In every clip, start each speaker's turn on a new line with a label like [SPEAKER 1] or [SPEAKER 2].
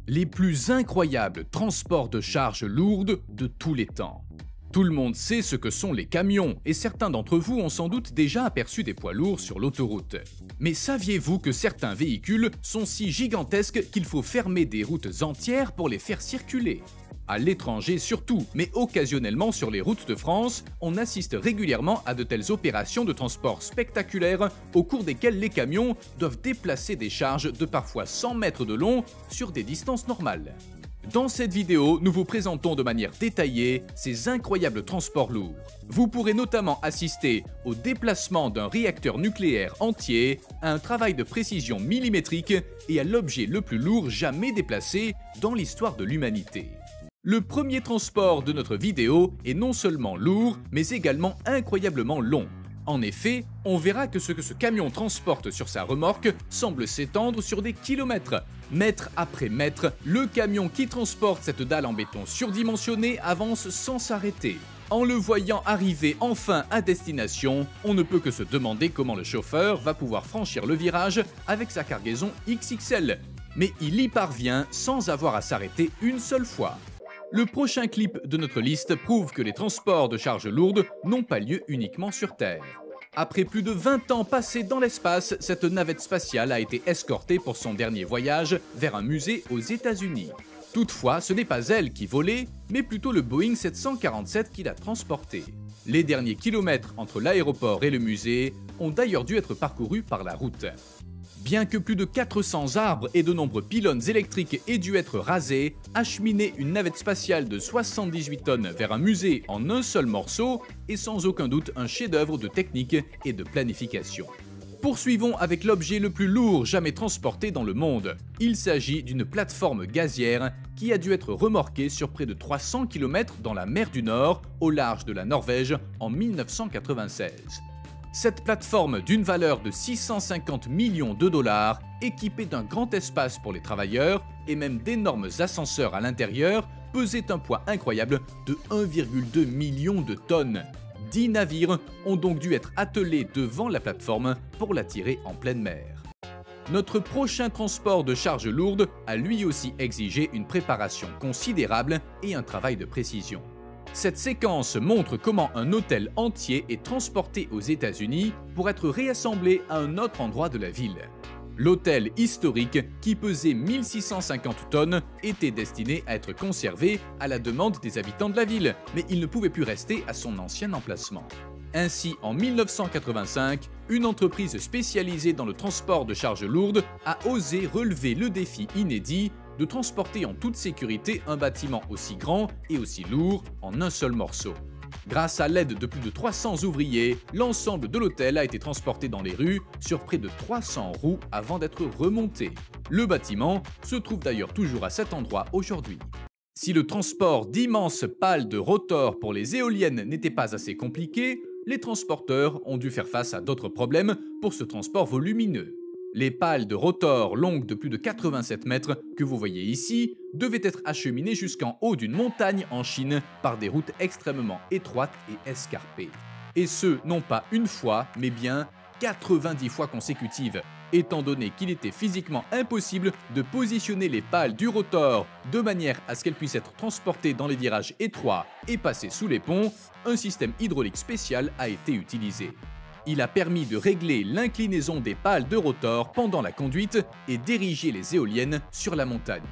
[SPEAKER 1] Les plus incroyables transports de charges lourdes de tous les temps. Tout le monde sait ce que sont les camions et certains d'entre vous ont sans doute déjà aperçu des poids lourds sur l'autoroute. Mais saviez-vous que certains véhicules sont si gigantesques qu'il faut fermer des routes entières pour les faire circuler ? À l'étranger surtout, mais occasionnellement sur les routes de France, on assiste régulièrement à de telles opérations de transport spectaculaires au cours desquelles les camions doivent déplacer des charges de parfois 100 mètres de long sur des distances normales. Dans cette vidéo, nous vous présentons de manière détaillée ces incroyables transports lourds. Vous pourrez notamment assister au déplacement d'un réacteur nucléaire entier, à un travail de précision millimétrique et à l'objet le plus lourd jamais déplacé dans l'histoire de l'humanité. Le premier transport de notre vidéo est non seulement lourd, mais également incroyablement long. En effet, on verra que ce que ce camion transporte sur sa remorque semble s'étendre sur des kilomètres. Mètre après mètre, le camion qui transporte cette dalle en béton surdimensionnée avance sans s'arrêter. En le voyant arriver enfin à destination, on ne peut que se demander comment le chauffeur va pouvoir franchir le virage avec sa cargaison XXL. Mais il y parvient sans avoir à s'arrêter une seule fois. Le prochain clip de notre liste prouve que les transports de charges lourdes n'ont pas lieu uniquement sur Terre. Après plus de 20 ans passés dans l'espace, cette navette spatiale a été escortée pour son dernier voyage vers un musée aux États-Unis. Toutefois, ce n'est pas elle qui volait, mais plutôt le Boeing 747 qui l'a transportée. Les derniers kilomètres entre l'aéroport et le musée ont d'ailleurs dû être parcourus par la route. Bien que plus de 400 arbres et de nombreux pylônes électriques aient dû être rasés, acheminer une navette spatiale de 78 tonnes vers un musée en un seul morceau est sans aucun doute un chef-d'œuvre de technique et de planification. Poursuivons avec l'objet le plus lourd jamais transporté dans le monde. Il s'agit d'une plateforme gazière qui a dû être remorquée sur près de 300 km dans la mer du Nord, au large de la Norvège, en 1996. Cette plateforme d'une valeur de 650 millions de dollars, équipée d'un grand espace pour les travailleurs et même d'énormes ascenseurs à l'intérieur, pesait un poids incroyable de 1,2 million de tonnes. 10 navires ont donc dû être attelés devant la plateforme pour la tirer en pleine mer. Notre prochain transport de charges lourdes a lui aussi exigé une préparation considérable et un travail de précision. Cette séquence montre comment un hôtel entier est transporté aux États-Unis pour être réassemblé à un autre endroit de la ville. L'hôtel historique, qui pesait 1650 tonnes, était destiné à être conservé à la demande des habitants de la ville, mais il ne pouvait plus rester à son ancien emplacement. Ainsi, en 1985, une entreprise spécialisée dans le transport de charges lourdes a osé relever le défi inédit de transporter en toute sécurité un bâtiment aussi grand et aussi lourd en un seul morceau. Grâce à l'aide de plus de 300 ouvriers, l'ensemble de l'hôtel a été transporté dans les rues sur près de 300 roues avant d'être remonté. Le bâtiment se trouve d'ailleurs toujours à cet endroit aujourd'hui. Si le transport d'immenses pales de rotor pour les éoliennes n'était pas assez compliqué, les transporteurs ont dû faire face à d'autres problèmes pour ce transport volumineux. Les pales de rotor longues de plus de 87 mètres que vous voyez ici devaient être acheminées jusqu'en haut d'une montagne en Chine par des routes extrêmement étroites et escarpées. Et ce, non pas une fois, mais bien 90 fois consécutives, étant donné qu'il était physiquement impossible de positionner les pales du rotor de manière à ce qu'elles puissent être transportées dans les virages étroits et passer sous les ponts, un système hydraulique spécial a été utilisé. Il a permis de régler l'inclinaison des pales de rotor pendant la conduite et d'ériger les éoliennes sur la montagne.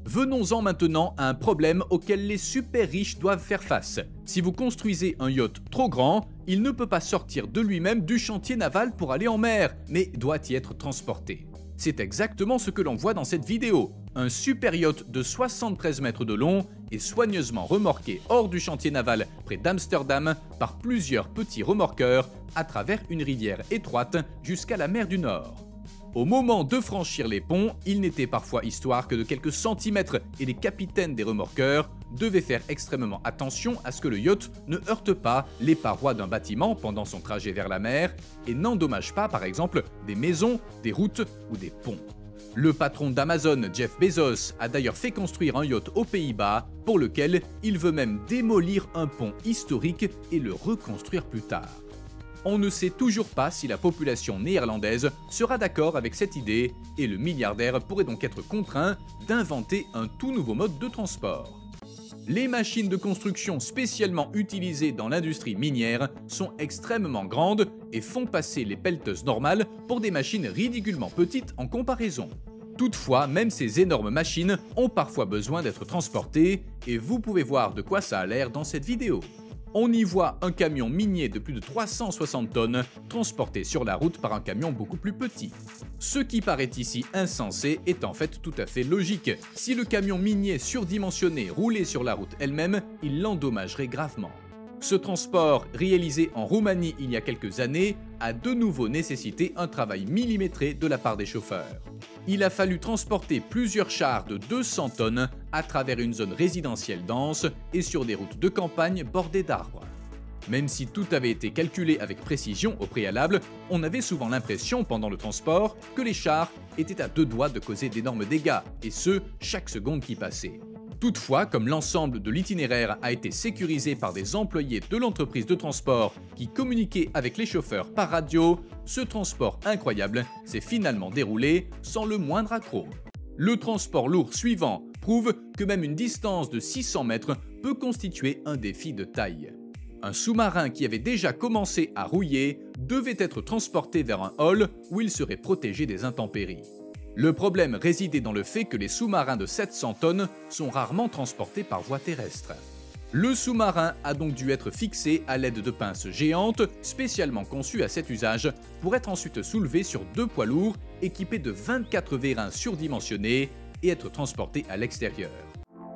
[SPEAKER 1] Venons-en maintenant à un problème auquel les super riches doivent faire face. Si vous construisez un yacht trop grand, il ne peut pas sortir de lui-même du chantier naval pour aller en mer, mais doit y être transporté. C'est exactement ce que l'on voit dans cette vidéo. Un super yacht de 73 mètres de long est soigneusement remorqué hors du chantier naval près d'Amsterdam par plusieurs petits remorqueurs à travers une rivière étroite jusqu'à la mer du Nord. Au moment de franchir les ponts, il n'était parfois histoire que de quelques centimètres et les capitaines des remorqueurs devaient faire extrêmement attention à ce que le yacht ne heurte pas les parois d'un bâtiment pendant son trajet vers la mer et n'endommage pas par exemple des maisons, des routes ou des ponts. Le patron d'Amazon, Jeff Bezos, a d'ailleurs fait construire un yacht aux Pays-Bas pour lequel il veut même démolir un pont historique et le reconstruire plus tard. On ne sait toujours pas si la population néerlandaise sera d'accord avec cette idée et le milliardaire pourrait donc être contraint d'inventer un tout nouveau mode de transport. Les machines de construction spécialement utilisées dans l'industrie minière sont extrêmement grandes et font passer les pelleteuses normales pour des machines ridiculement petites en comparaison. Toutefois, même ces énormes machines ont parfois besoin d'être transportées et vous pouvez voir de quoi ça a l'air dans cette vidéo. On y voit un camion minier de plus de 360 tonnes transporté sur la route par un camion beaucoup plus petit. Ce qui paraît ici insensé est en fait tout à fait logique. Si le camion minier surdimensionné roulait sur la route elle-même, il l'endommagerait gravement. Ce transport, réalisé en Roumanie il y a quelques années, a de nouveau nécessité un travail millimétré de la part des chauffeurs. Il a fallu transporter plusieurs chars de 200 tonnes à travers une zone résidentielle dense et sur des routes de campagne bordées d'arbres. Même si tout avait été calculé avec précision au préalable, on avait souvent l'impression pendant le transport que les chars étaient à deux doigts de causer d'énormes dégâts, et ce, chaque seconde qui passait. Toutefois, comme l'ensemble de l'itinéraire a été sécurisé par des employés de l'entreprise de transport qui communiquaient avec les chauffeurs par radio, ce transport incroyable s'est finalement déroulé sans le moindre accroc. Le transport lourd suivant prouve que même une distance de 600 mètres peut constituer un défi de taille. Un sous-marin qui avait déjà commencé à rouiller devait être transporté vers un hall où il serait protégé des intempéries. Le problème résidait dans le fait que les sous-marins de 700 tonnes sont rarement transportés par voie terrestre. Le sous-marin a donc dû être fixé à l'aide de pinces géantes spécialement conçues à cet usage pour être ensuite soulevé sur deux poids lourds équipés de 24 vérins surdimensionnés et être transporté à l'extérieur.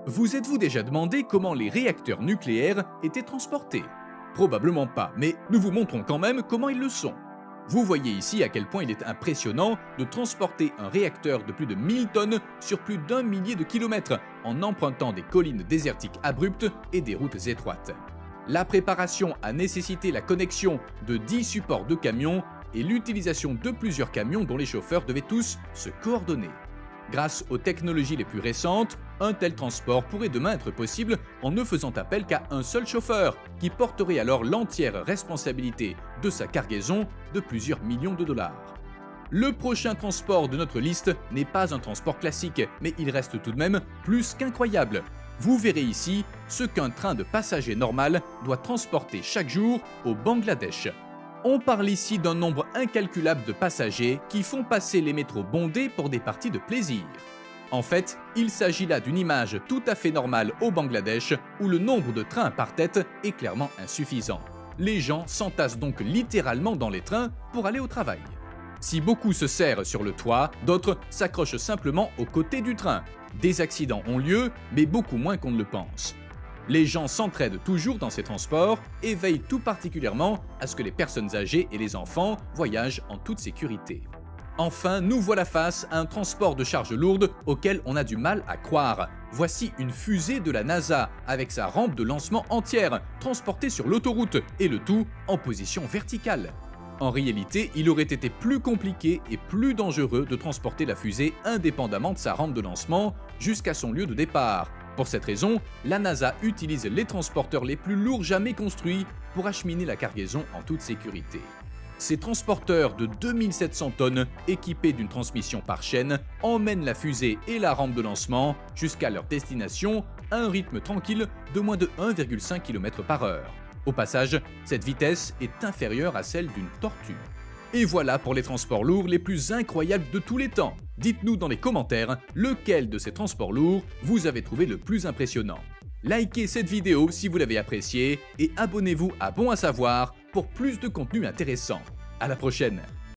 [SPEAKER 1] Vous êtes-vous déjà demandé comment les réacteurs nucléaires étaient transportés? Probablement pas, mais nous vous montrons quand même comment ils le sont. Vous voyez ici à quel point il est impressionnant de transporter un réacteur de plus de 1000 tonnes sur plus d'1 millier de kilomètres en empruntant des collines désertiques abruptes et des routes étroites. La préparation a nécessité la connexion de 10 supports de camions et l'utilisation de plusieurs camions dont les chauffeurs devaient tous se coordonner. Grâce aux technologies les plus récentes, un tel transport pourrait demain être possible en ne faisant appel qu'à un seul chauffeur, qui porterait alors l'entière responsabilité de sa cargaison de plusieurs millions de dollars. Le prochain transport de notre liste n'est pas un transport classique, mais il reste tout de même plus qu'incroyable. Vous verrez ici ce qu'un train de passagers normal doit transporter chaque jour au Bangladesh. On parle ici d'un nombre incalculable de passagers qui font passer les métros bondés pour des parties de plaisir. En fait, il s'agit là d'une image tout à fait normale au Bangladesh où le nombre de trains par tête est clairement insuffisant. Les gens s'entassent donc littéralement dans les trains pour aller au travail. Si beaucoup se serrent sur le toit, d'autres s'accrochent simplement aux côtés du train. Des accidents ont lieu, mais beaucoup moins qu'on ne le pense. Les gens s'entraident toujours dans ces transports et veillent tout particulièrement à ce que les personnes âgées et les enfants voyagent en toute sécurité. Enfin, nous voilà face à un transport de charges lourdes auquel on a du mal à croire. Voici une fusée de la NASA avec sa rampe de lancement entière, transportée sur l'autoroute, et le tout en position verticale. En réalité, il aurait été plus compliqué et plus dangereux de transporter la fusée indépendamment de sa rampe de lancement jusqu'à son lieu de départ. Pour cette raison, la NASA utilise les transporteurs les plus lourds jamais construits pour acheminer la cargaison en toute sécurité. Ces transporteurs de 2700 tonnes, équipés d'une transmission par chaîne, emmènent la fusée et la rampe de lancement jusqu'à leur destination à un rythme tranquille de moins de 1,5 km/h. Au passage, cette vitesse est inférieure à celle d'une tortue. Et voilà pour les transports lourds les plus incroyables de tous les temps. Dites-nous dans les commentaires lequel de ces transports lourds vous avez trouvé le plus impressionnant. Likez cette vidéo si vous l'avez appréciée et abonnez-vous à Bon à savoir pour plus de contenu intéressant. À la prochaine!